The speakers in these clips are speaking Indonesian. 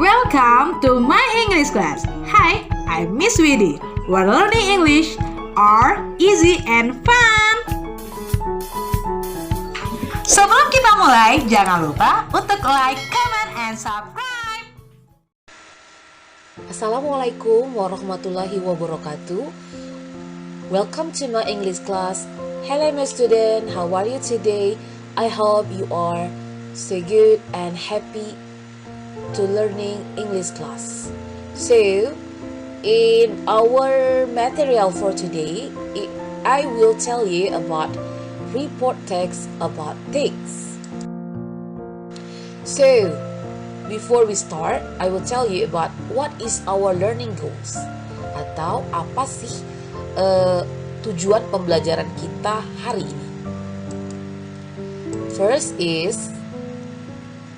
Welcome to my English class. Hi, I'm Miss Widi. We're learning English are easy and fun. Sebelum kita mulai, jangan lupa untuk like, comment, and subscribe. Assalamualaikum warahmatullahi wabarakatuh. Welcome to my English class. Hello my student, how are you today? I hope you are so good and happy to learning English class. So, in our material for today, I will tell you about report text about things. So, before we start, I will tell you about what is our learning goals, atau apa sih tujuan pembelajaran kita hari ini. First is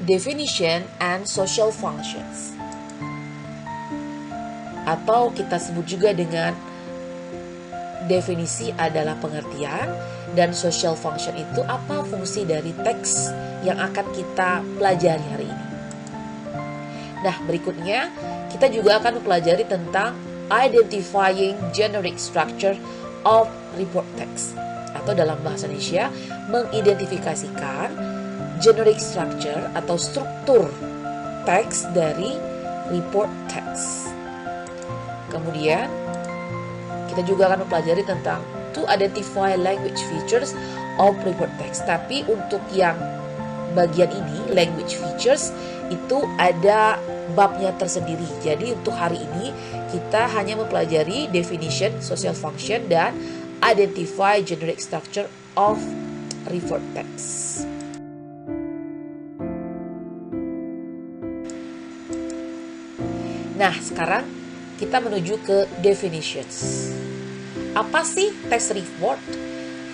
definition and social functions, atau kita sebut juga dengan definisi adalah pengertian dan social function itu apa fungsi dari teks yang akan kita pelajari hari ini. Nah, berikutnya kita juga akan mempelajari tentang identifying generic structure of report text, atau dalam bahasa Indonesia mengidentifikasikan generic structure atau struktur teks dari report text. Kemudian kita juga akan mempelajari tentang to identify language features of report text. Tapi untuk yang bagian ini, language features, itu ada babnya tersendiri. Jadi untuk hari ini kita hanya mempelajari definition, social function, dan identify generic structure of report text. Nah, sekarang kita menuju ke definitions. Apa sih text report?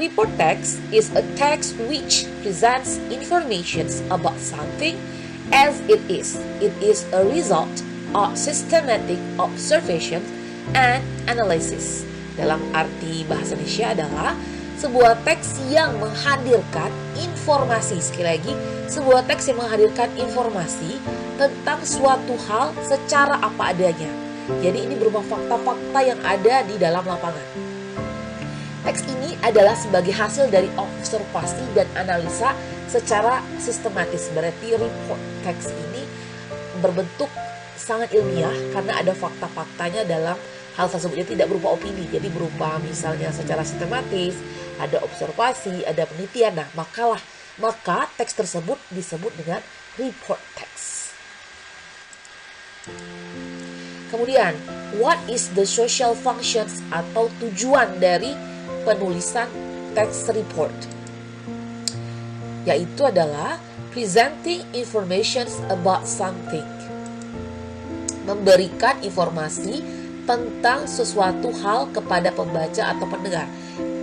Report text is a text which presents information about something as it is. It is a result of systematic observation and analysis. Dalam arti bahasa Indonesia adalah sebuah teks yang menghadirkan informasi. Sekali lagi, sebuah teks yang menghadirkan informasi tentang suatu hal secara apa adanya. Jadi ini berupa fakta-fakta yang ada di dalam lapangan. Teks ini adalah sebagai hasil dari observasi dan analisa secara sistematis. Berarti report text ini berbentuk sangat ilmiah karena ada fakta-faktanya dalam hal tersebut. Jadi tidak berupa opini, jadi berupa misalnya secara sistematis, ada observasi, ada penelitian. Nah, maka teks tersebut disebut dengan report text. Kemudian, what is the social functions atau tujuan dari penulisan text report? Yaitu adalah presenting information about something. Memberikan informasi tentang sesuatu hal kepada pembaca atau pendengar.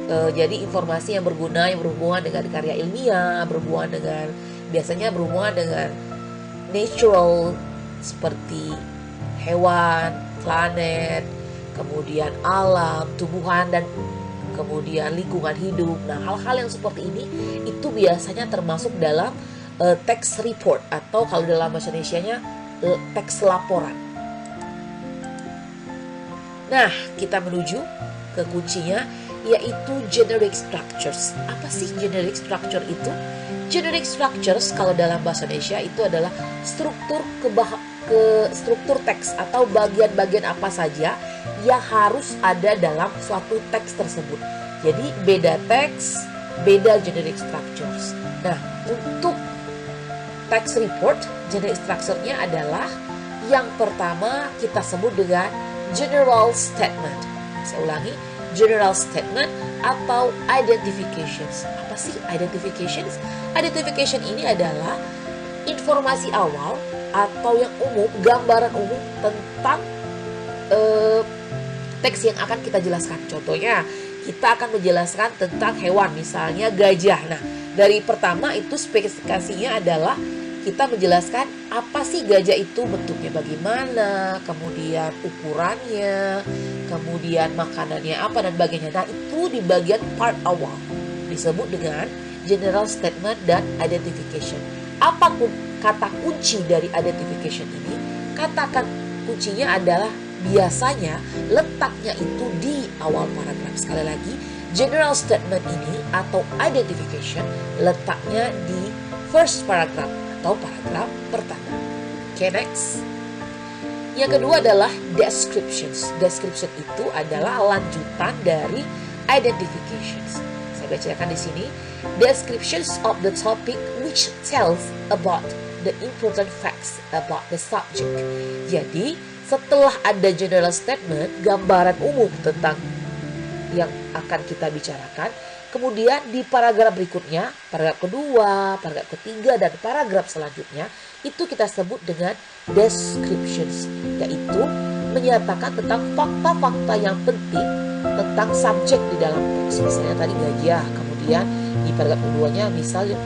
Jadi informasi yang berguna, yang berhubungan dengan karya ilmiah, biasanya berhubungan dengan natural seperti hewan, planet, kemudian alam, tumbuhan, dan kemudian lingkungan hidup. Nah, hal-hal yang seperti ini itu biasanya termasuk dalam teks report, atau kalau dalam bahasa Indonesianya teks laporan. Nah, kita menuju ke kuncinya, yaitu generic structures. Apa sih generic structure itu? Generic structures kalau dalam bahasa Indonesia itu adalah struktur struktur teks atau bagian-bagian apa saja yang harus ada dalam suatu teks tersebut. Jadi beda teks, beda generic structures. Nah, untuk text report, generic structure-nya adalah yang pertama kita sebut dengan general statement. Saya ulangi, general statement atau identifications. Apa sih identifications? Identification ini adalah informasi awal atau yang umum, gambaran umum tentang teks yang akan kita jelaskan. Contohnya, kita akan menjelaskan tentang hewan, misalnya gajah. Nah, dari pertama itu spesifikasinya adalah kita menjelaskan apa sih gajah itu, bentuknya bagaimana, kemudian ukurannya, kemudian makanannya apa dan sebagainya. Nah, itu di bagian part awal disebut dengan general statement dan identification. Apapun kata kunci dari identification ini, kata kuncinya adalah biasanya letaknya itu di awal paragraf. Sekali lagi, general statement ini atau identification letaknya di first paragraph atau paragraf pertama. Okay, next. Yang kedua adalah descriptions. Description itu adalah lanjutan dari identifications. Saya bacakan di sini. Descriptions of the topic which tells about the important facts about the subject. Jadi, setelah ada general statement, gambaran umum tentang yang akan kita bicarakan, kemudian di paragraf berikutnya, paragraf kedua, paragraf ketiga, dan paragraf selanjutnya, itu kita sebut dengan descriptions, yaitu menyatakan tentang fakta-fakta yang penting tentang subjek di dalam teks. Misalnya tadi gajah, kemudian di paragraf keduanya misalnya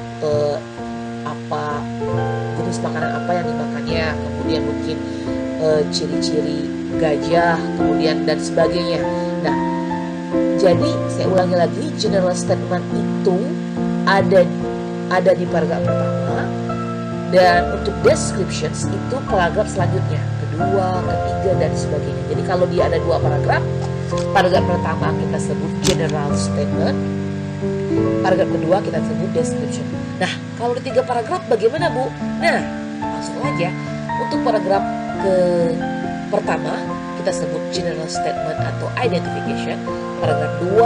apa jenis makanan apa yang dimakannya, kemudian mungkin ciri-ciri gajah, kemudian dan sebagainya. Nah, jadi saya ulangi lagi, general statement itu ada di paragraf pertama, dan untuk descriptions itu paragraf selanjutnya, kedua, ketiga, dan sebagainya. Jadi kalau dia ada dua paragraf, paragraf pertama kita sebut general statement, paragraf kedua kita sebut description. Nah, kalau di 3 paragraf bagaimana, Bu? Nah, langsung aja. Untuk paragraf pertama kita sebut general statement atau identification. Paragraf 2,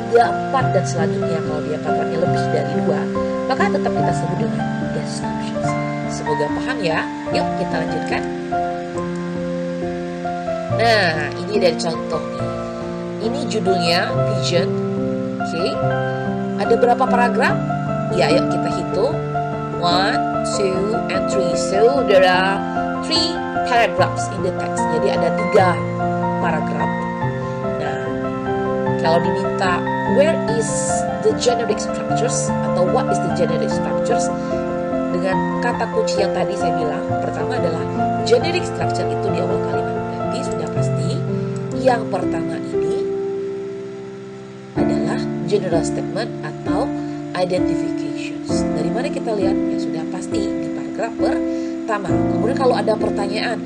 3, 4 dan selanjutnya kalau dia paragrafnya lebih dari 2, maka tetap kita sebut dengan descriptions. Semoga paham ya. Yuk kita lanjutkan. Nah, ini dari contoh nih. Ini judulnya Pigeon. Oke. Ada berapa paragraf? Ya, yuk kita hitung. 1, 2, and 3. So, there are 3 paragraphs in the text. Jadi ada 3 paragraf. Nah, kalau diminta where is the generic structures atau what is the generic structures, dengan kata kunci yang tadi saya bilang, pertama adalah generic structure itu di awal kalimat. Berarti sudah pasti yang pertama ini adalah general statement atau identifications. Dari mana kita lihat? Ya sudah pasti di paragraf pertama. Kemudian kalau ada pertanyaan,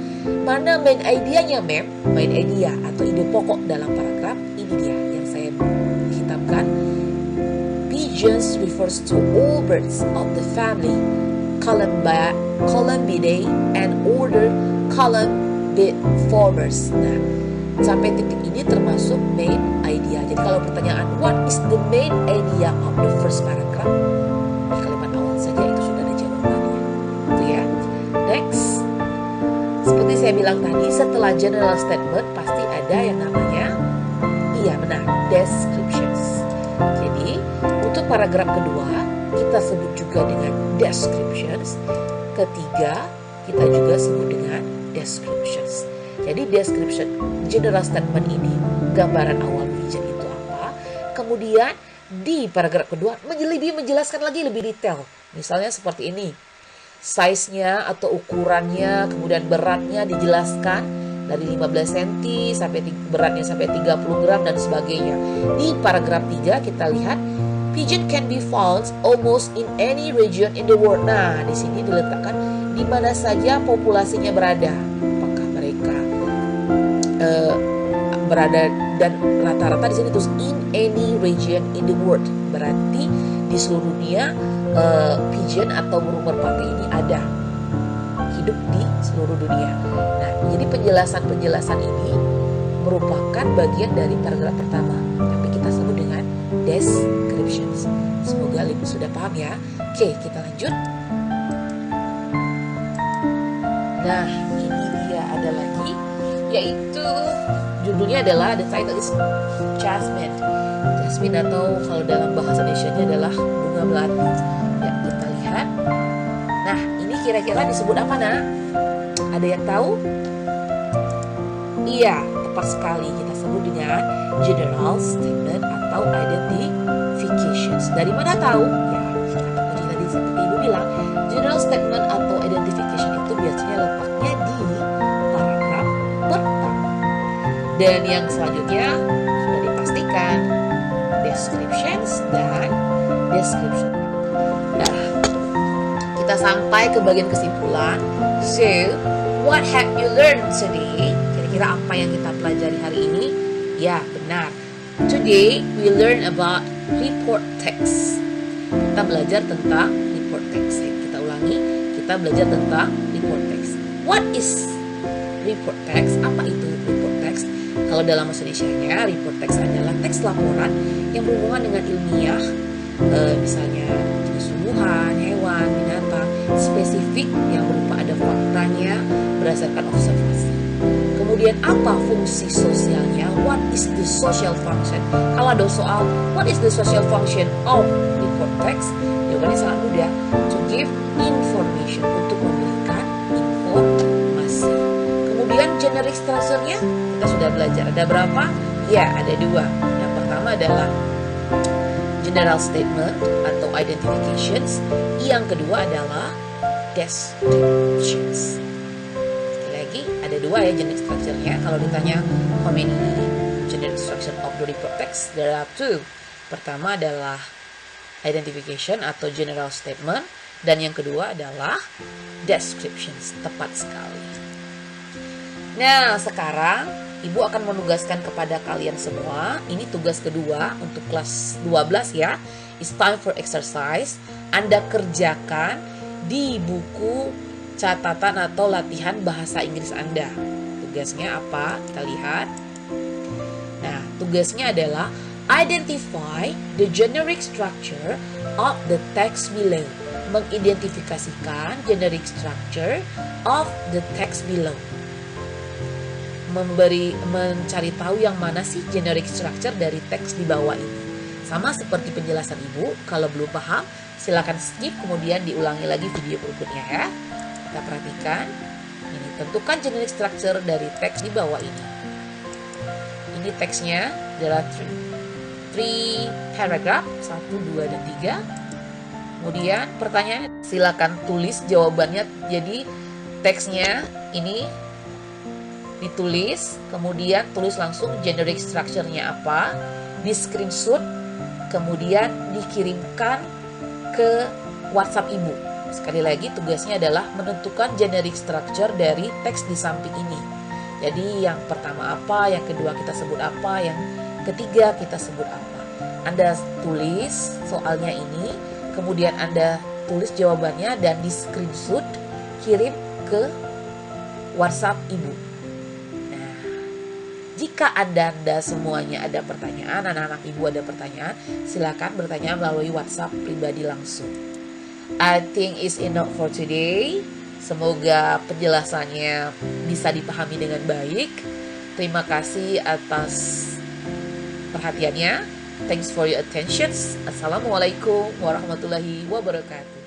mana main idea-nya, ma'am? Main idea atau ide pokok dalam paragraf, ini dia yang saya hitamkan. Pigeons refers to all birds of the family Columbidae and order Columbiformes. Nah, sampai titik ini termasuk main idea. Jadi kalau pertanyaan what is the main idea of the first paragraph, di kalimat awal saja itu sudah ada jawabannya. Itu ya. Next, seperti saya bilang tadi, setelah general statement pasti ada yang namanya, iya benar, descriptions. Jadi untuk paragraf kedua kita sebut juga dengan descriptions. Ketiga kita juga sebut dengan descriptions. Jadi description general statement ini, gambaran awal pigeon itu apa. Kemudian di paragraf kedua lebih menjelaskan lagi lebih detail. Misalnya seperti ini. Size-nya atau ukurannya, kemudian beratnya dijelaskan dari 15 cm sampai beratnya sampai 30 gram dan sebagainya. Di paragraf 3 kita lihat pigeon can be found almost in any region in the world. Nah, di sini diletakkan di mana saja populasinya berada. Apakah mereka berada, dan rata-rata di sini terus in any region in the world. Berarti di seluruh dunia pigeon atau burung merpati ini ada, hidup di seluruh dunia. Nah, jadi penjelasan-penjelasan ini merupakan bagian dari paragraf pertama, tapi kita sebut dengan descriptions. Semoga Ibu sudah paham ya. Oke, kita lanjut. Nah, ini dia ada lagi, yaitu judulnya adalah, the title is Jasmine. Jasmine atau kalau dalam bahasa Indonesia adalah bunga melati. Ya, kita lihat. Nah, ini kira-kira disebut apa, nak? Ada yang tahu? Iya, tepat sekali. Kita sebut dengan general statement atau identifications. Dari mana tahu? Ya, jadi tadi seperti Ibu bilang, general statement atau identification itu biasanya letaknya di paragraf pertama. Dan yang selanjutnya sudah dipastikan descriptions dan description. Nah, kita sampai ke bagian kesimpulan. So, what have you learned today? Kira-kira apa yang kita pelajari hari ini? Ya, benar. Today, we learn about report text. Kita belajar tentang report text. Kita ulangi, kita belajar tentang report text. What is report text? Apa itu report text? Kalau dalam bahasa Indonesia-nya, report text adalah teks laporan yang berhubungan dengan ilmiah, misalnya jenis tumbuhan, hewan, binatang, spesifik yang berupa ada faktanya berdasarkan observasi. Kemudian apa fungsi sosialnya? What is the social function? Kalau ada soal, what is the social function of report text? Jawabannya sangat mudah. To give information, untuk memberikan informasi. Kemudian generic structure-nya kita sudah belajar. Ada berapa? Ya, ada 2. Yang pertama adalah general statement atau identifications. Yang kedua adalah descriptions. Lagi ada 2 ya generic structure-nya. Kalau ditanya how many generic structure of the report text, there are 2. Pertama adalah identification atau general statement, dan yang kedua adalah descriptions. Tepat sekali. Nah, sekarang Ibu akan menugaskan kepada kalian semua. Ini tugas kedua untuk kelas 12 ya. It's time for exercise. Anda kerjakan di buku catatan atau latihan bahasa Inggris Anda. Tugasnya apa? Kita lihat. Nah, tugasnya adalah identify the generic structure of the text below. Mengidentifikasikan generic structure of the text below. Mencari tahu yang mana sih generic structure dari teks di bawah ini. Sama seperti penjelasan Ibu, kalau belum paham silakan skip kemudian diulangi lagi video berikutnya ya. Kita perhatikan. Ini tentukan generic structure dari teks di bawah ini. Ini teksnya, there are 3 paragraph, 1, 2, dan 3. Kemudian pertanyaan, silakan tulis jawabannya. Jadi teksnya ini ditulis, kemudian tulis langsung generic structure-nya apa, di screenshot, kemudian dikirimkan ke WhatsApp Ibu. Sekali lagi tugasnya adalah menentukan generic structure dari teks di samping ini. Jadi yang pertama apa, yang kedua kita sebut apa, yang ketiga kita sebut apa. Anda tulis soalnya ini, kemudian Anda tulis jawabannya dan di screenshot, kirim ke WhatsApp Ibu. Jika Anda semuanya ada pertanyaan, anak-anak Ibu ada pertanyaan, silakan bertanya melalui WhatsApp pribadi langsung. I think it's enough for today. Semoga penjelasannya bisa dipahami dengan baik. Terima kasih atas perhatiannya. Thanks for your attention. Assalamualaikum warahmatullahi wabarakatuh.